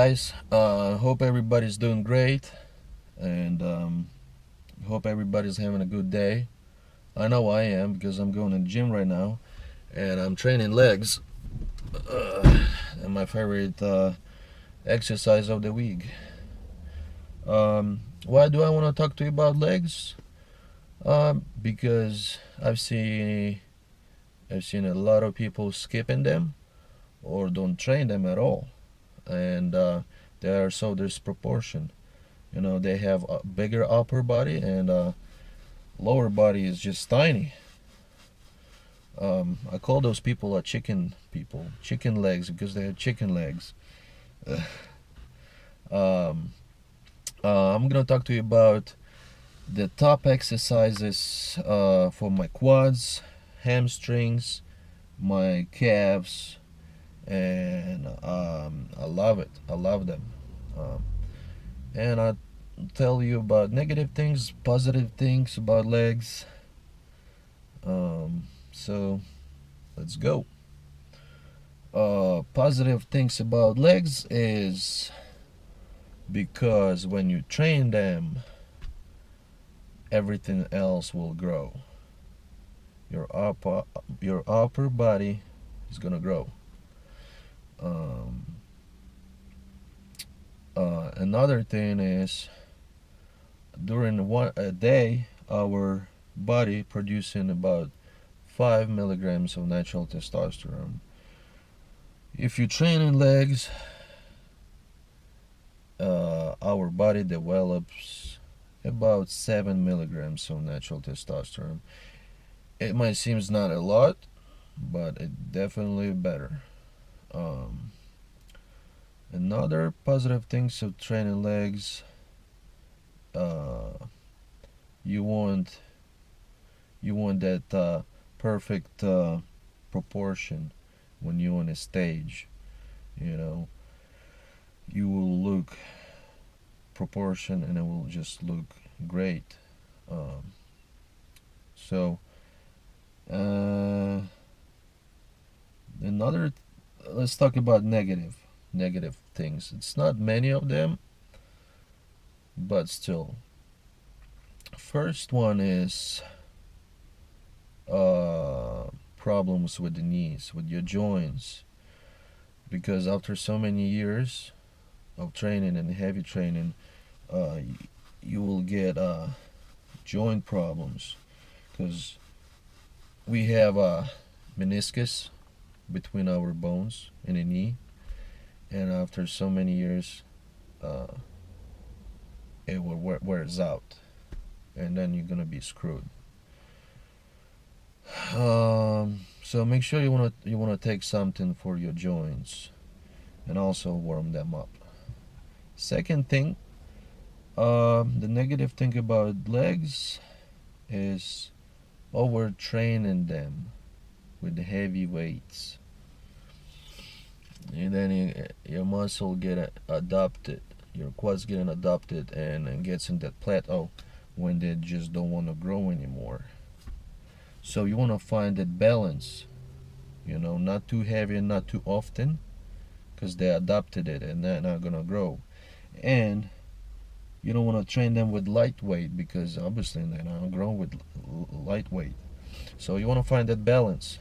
guys, hope everybody's doing great, and hope everybody's having a good day. I know I am because I'm going to the gym right now, and I'm training legs, and my favorite exercise of the week. Why do I want to talk to you about legs? Because I've seen a lot of people skipping them or don't train them at all, and they are so disproportionate. They have a bigger upper body and lower body is just tiny. I call those people chicken people, chicken legs, because they have chicken legs. um, I'm gonna talk to you about the top exercises for my quads, hamstrings, my calves, and I love it. I love them. Um, and I tell you about negative things, positive things about legs. So let's go. Positive things about legs is because when you train them, everything else will grow. Your upper body is gonna grow. Um, Another thing is during one a day, our body producing about 5 milligrams of natural testosterone. If you train in legs, our body develops about 7 milligrams of natural testosterone. It might seem not a lot, but it definitely better. Um, Another positive things of training legs, uh, you want that perfect proportion when you're on a stage. You know, you will look proportion and it will just look great. Um, so uh, another, let's talk about negative things. It's not many of them, but still. First one is uh, problems with the knees, with your joints, because after so many years of training and heavy training, you will get joint problems because we have a meniscus between our bones in the knee, and after so many years, uh, it will wears out, and then you're gonna be screwed. So make sure you wanna take something for your joints, and also warm them up. Second thing, the negative thing about legs is overtraining them with the heavy weights, and then your muscle get adopted, your quads getting adopted, and gets in that plateau when they just don't want to grow anymore. So you want to find that balance, not too heavy and not too often, because they adopted it and they're not gonna grow. And you don't want to train them with lightweight because obviously they're not grow with lightweight. So you want to find that balance.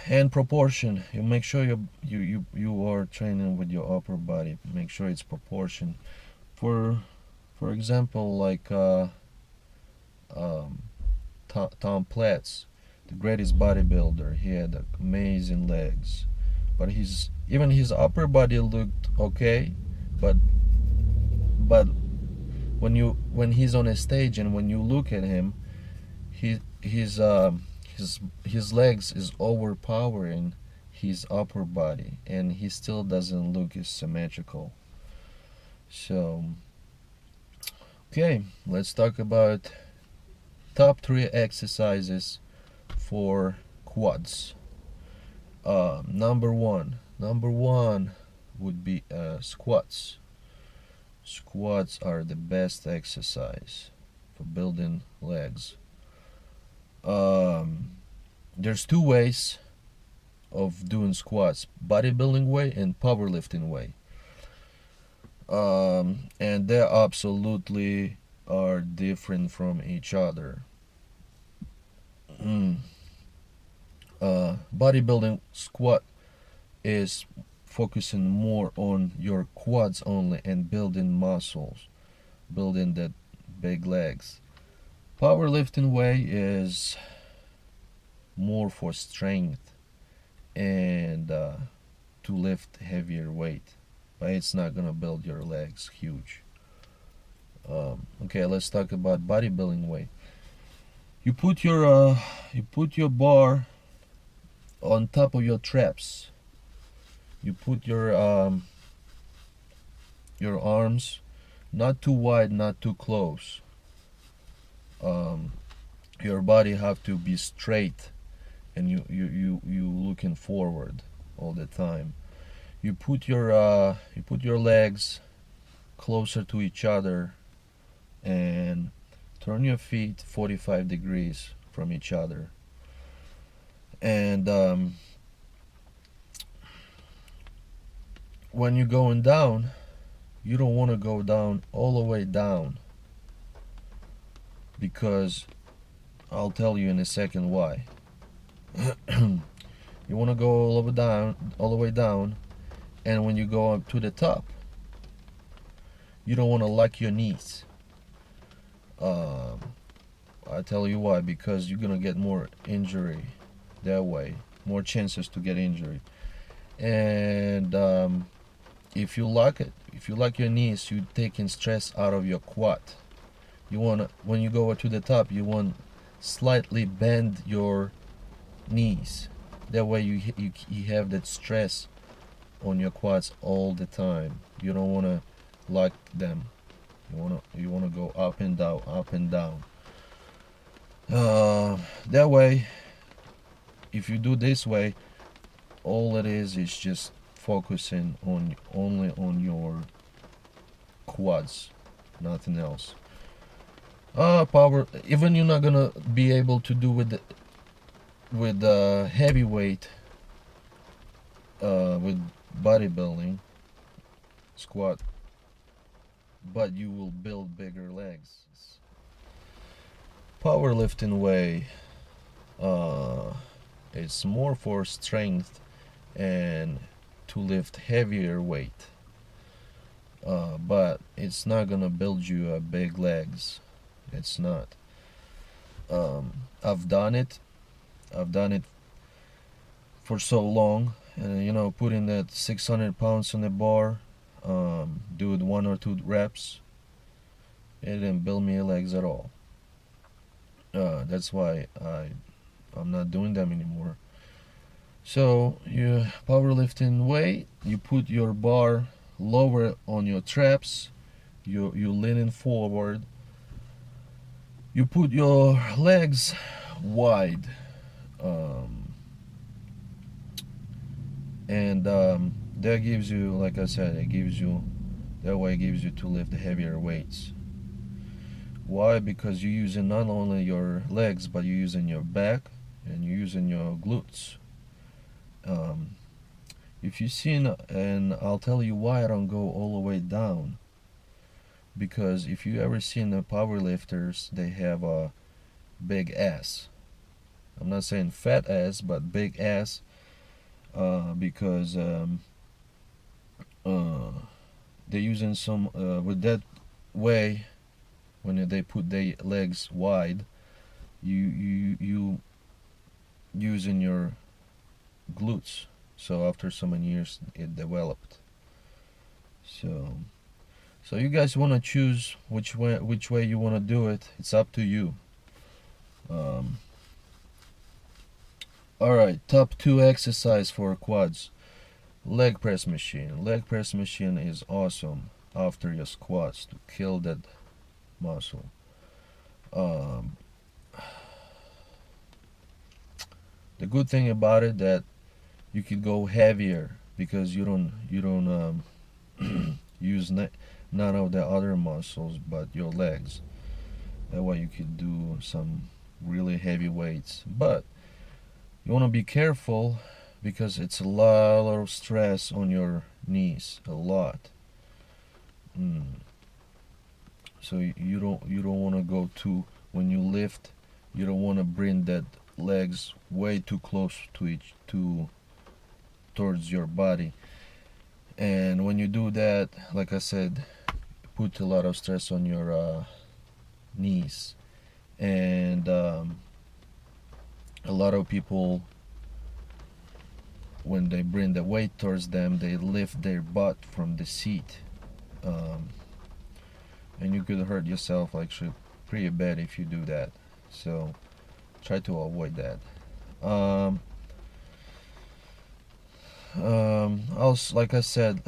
And proportion. You make sure you are training with your upper body. Make sure it's proportion. For example, like um, Tom Platz, the greatest bodybuilder. He had amazing legs, but his upper body looked okay. But but when he's on a stage and when you look at him, he his legs is overpowering his upper body, and he still doesn't look as symmetrical. So okay, let's talk about top three exercises for quads. Number one would be squats. Squats are the best exercise for building legs. Um, there's two ways of doing squats: bodybuilding way and powerlifting way. And they absolutely are different from each other. Bodybuilding squat is focusing more on your quads only and building muscles, building that big legs. Powerlifting way is more for strength and to lift heavier weight, but it's not gonna build your legs huge. Okay, let's talk about bodybuilding way. You put your bar on top of your traps. You put your arms not too wide, not too close. Um, your body have to be straight, and you looking forward all the time. You put your legs closer to each other and turn your feet 45 degrees from each other. And when you're going down, you don't want to go down all the way down, because I'll tell you in a second why. You want to go all the way down, and when you go up to the top, you don't want to lock your knees. Um, I tell you why: because you're gonna get more injury that way, more chances to get injury. And if you lock your knees, you're taking stress out of your quad. You want, when you go to the top, you want slightly bend your knees. That way you have that stress on your quads all the time. You don't want to lock them. You want to go up and down, up and down. That way, if you do this way, all it is just focusing on only on your quads, nothing else. Power. Even you're not gonna be able to do with heavyweight, with bodybuilding squat, but you will build bigger legs. Powerlifting way, it's more for strength and to lift heavier weight, but it's not gonna build you big legs. It's not. I've done it. I've done it for so long, and putting that 600 pounds on the bar, do it 1 or 2 reps. It didn't build me legs at all. That's why I'm not doing them anymore. So you powerlifting way, you put your bar lower on your traps. You leaning forward. You put your legs wide, and that gives you, like I said, that way it gives you to lift the heavier weights. Why? Because you're using not only your legs, but you're using your back and you're using your glutes. If you've seen, and I'll tell you why I don't go all the way down, because if you ever seen the power lifters, they have a big ass. I'm not saying fat ass, but big ass, because they're using some with that way. When they put their legs wide, you using your glutes. So after so many years, it developed. So you guys want to choose which way you want to do it. It's up to you. All right, top 2 exercise for quads. Leg press machine. Leg press machine is awesome after your squats to kill that muscle. The good thing about it that you could go heavier, because you don't use none of the other muscles but your legs. That way you could do some really heavy weights, but you want to be careful, because it's a lot of stress on your knees, a lot. So you don't want to go too, when you lift, you don't want to bring that legs way too close to each to towards your body. And when you do that, like I said, put a lot of stress on your knees. And a lot of people, when they bring the weight towards them, they lift their butt from the seat, and you could hurt yourself actually pretty bad if you do that. So try to avoid that. Also, like I said,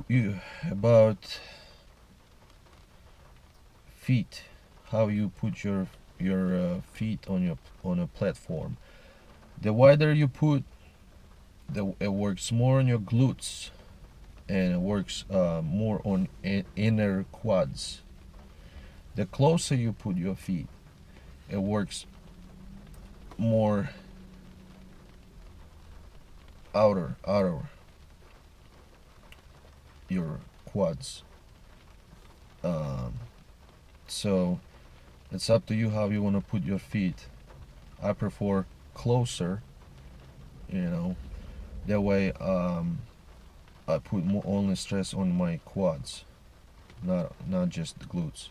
you about feet, how you put your feet on a platform. The wider you put, it works more on your glutes, and it works more on inner quads. The closer you put your feet, it works more outer your quads. So it's up to you how you want to put your feet. I prefer closer, you know, that way I put more only stress on my quads, not just the glutes.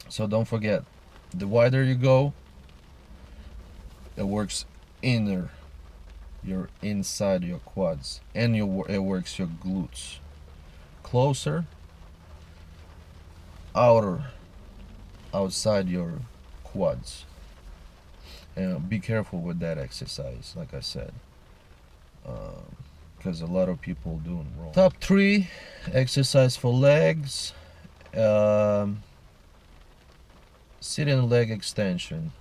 So don't forget, the wider you go, it works inner, your inside your quads, and it works your glutes. Closer, outside your quads. And be careful with that exercise, like I said, because a lot of people doing wrong. Top 3 exercise for legs. Sitting leg extension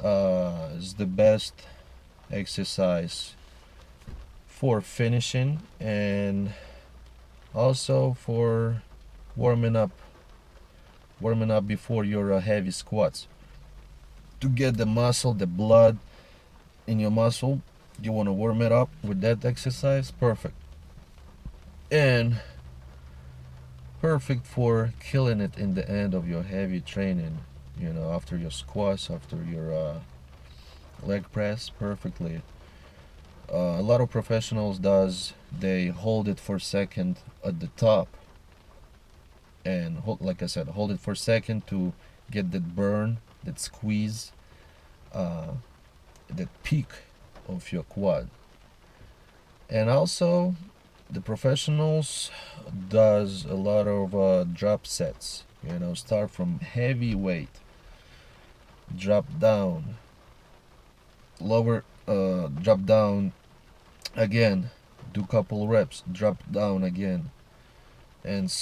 is the best exercise for finishing, and also for warming up before your heavy squats, to get the muscle, the blood in your muscle. You want to warm it up with that exercise. Perfect. And perfect for killing it in the end of your heavy training, after your squats, after your leg press. Perfectly. A lot of professionals they hold it for a second at the top, and like I said, hold it for a second to get that burn, that squeeze, that peak of your quad. And also, the professionals does a lot of drop sets. Start from heavy weight, drop down, lower, drop down again, do couple reps, drop down again, and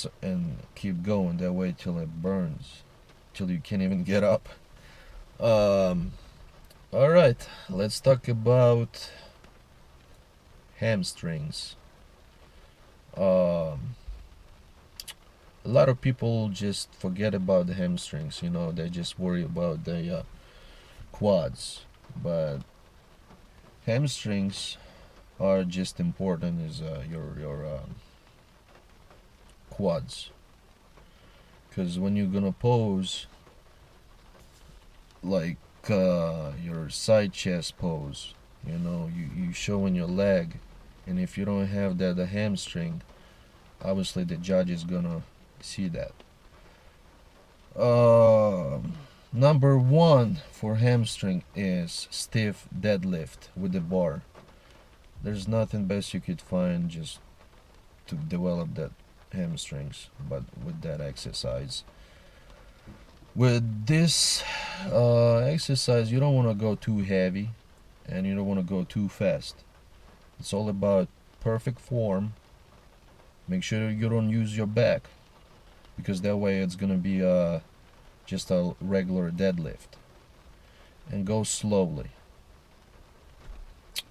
keep going that way till it burns, till you can't even get up. All right, let's talk about hamstrings. A lot of people just forget about the hamstrings. They just worry about the quads, but hamstrings are just important as your quads, because when you're gonna pose, like your side chest pose, you showing your leg, and if you don't have the hamstring, obviously the judge is gonna see that. Number 1 for hamstring is stiff deadlift with the bar. There's nothing best you could find just to develop that hamstrings, but with that exercise. With this exercise, you don't want to go too heavy, and you don't want to go too fast. It's all about perfect form. Make sure you don't use your back, because that way it's gonna be just a regular deadlift. And go slowly.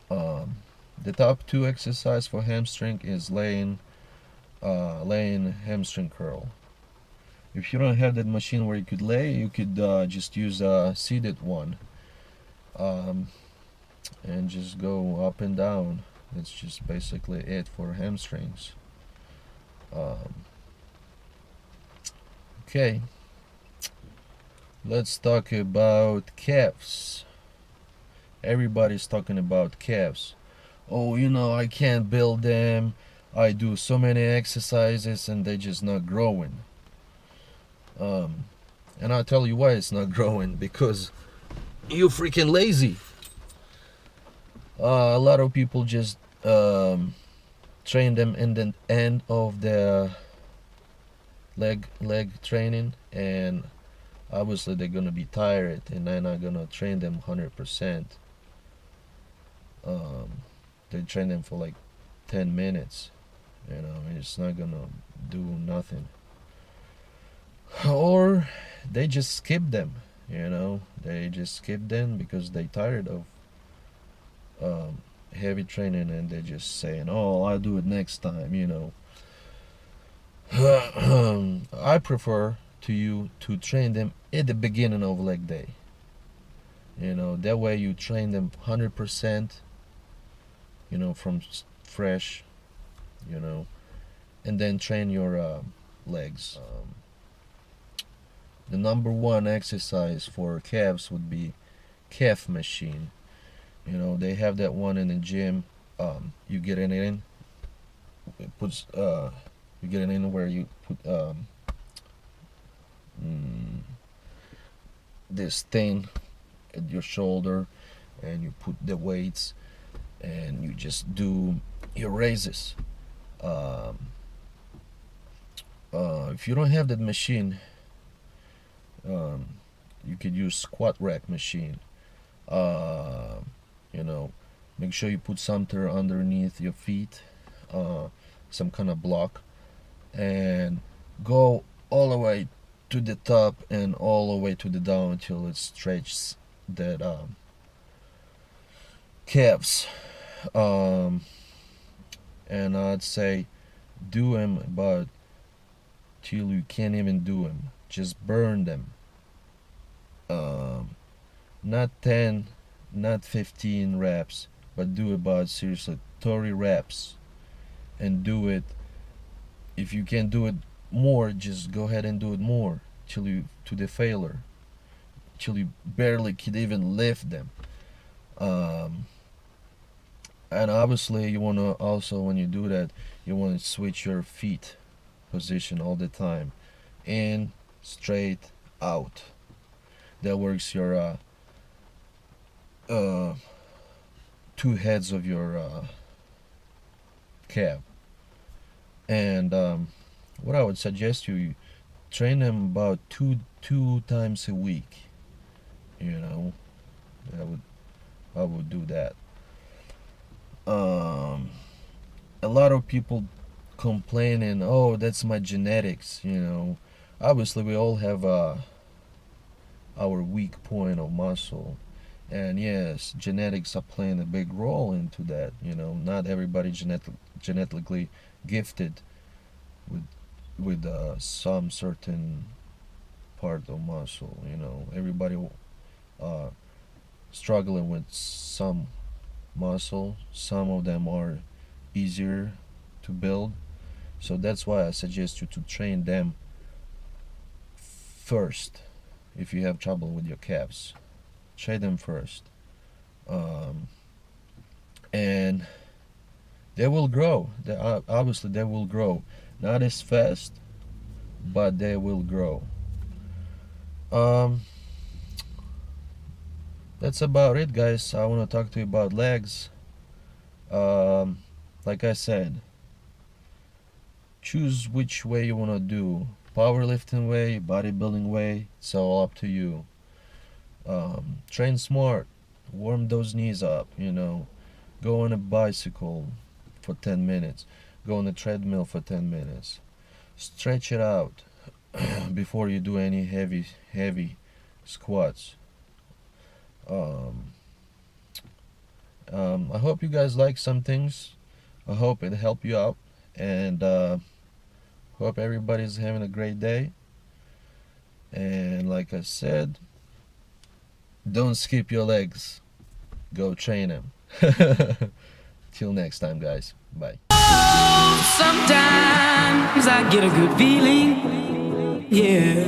The top 2 exercise for hamstring is laying hamstring curl. If you don't have that machine where you could lay, you could just use a seated one. and just go up and down. That's just basically it for hamstrings. Um, okay, let's talk about calves. Everybody's talking about calves. Oh, I can't build them. I do so many exercises and they just not growing. Um, and I'll tell you why it's not growing, because you freaking lazy. A lot of people just train them in the end of the leg training, and obviously they're gonna be tired and they're not gonna train them 100%. um, they train them for like 10 minutes, it's not gonna do nothing. Or they just skip them, they just skip them because they tired of um, heavy training, and they're just saying, oh, I'll do it next time. I prefer to train them at the beginning of leg day. That way you train them 100%, from fresh, you know, and then train your legs. The number one exercise for calves would be calf machine. They have that one in the gym. You get it in. It puts you get it in where you put mm, this thing at your shoulder, and you put the weights, and you just do your raises. Um, if you don't have that machine, um, you could use squat rack machine. Uh, you know, make sure you put something underneath your feet, uh, some kind of block, and go all the way to the top and all the way to the down until it stretches that calves. Um, and I'd say do them about till you can't even do them. Just burn them. Um, Not 10, not 15 reps, but do about seriously 30 reps, and do it. If you can do it more, just go ahead and do it more till you to the failure, till you barely can even lift them. Um, and obviously, you want to also, when you do that, you want to switch your feet position all the time, in, straight, out. That works your uh, two heads of your calf. And what I would suggest you train them about two times a week. You know, I would I would do that. Um, a lot of people complaining, oh, that's my genetics. Obviously we all have our weak point of muscle, and yes, genetics are playing a big role into that. Not everybody genetically gifted with some certain part of muscle. Everybody uh, struggling with some muscle. Some of them are easier to build, so that's why I suggest you to train them first. If you have trouble with your calves, train them first, um, and they will grow. Obviously they will grow, not as fast, but they will grow. Um, that's about it, guys. I want to talk to you about legs. Um, like I said, choose which way you want to do. Powerlifting way, bodybuilding way, it's all up to you. Train smart, warm those knees up, go on a bicycle for 10 minutes, go on a treadmill for 10 minutes, stretch it out before you do any heavy squats. Um, I hope you guys like some things. I hope it helped you out, and hope everybody's having a great day. And like I said, don't skip your legs. Go train him. Till next time, guys. Bye. Sometimes I get a good feeling, yeah.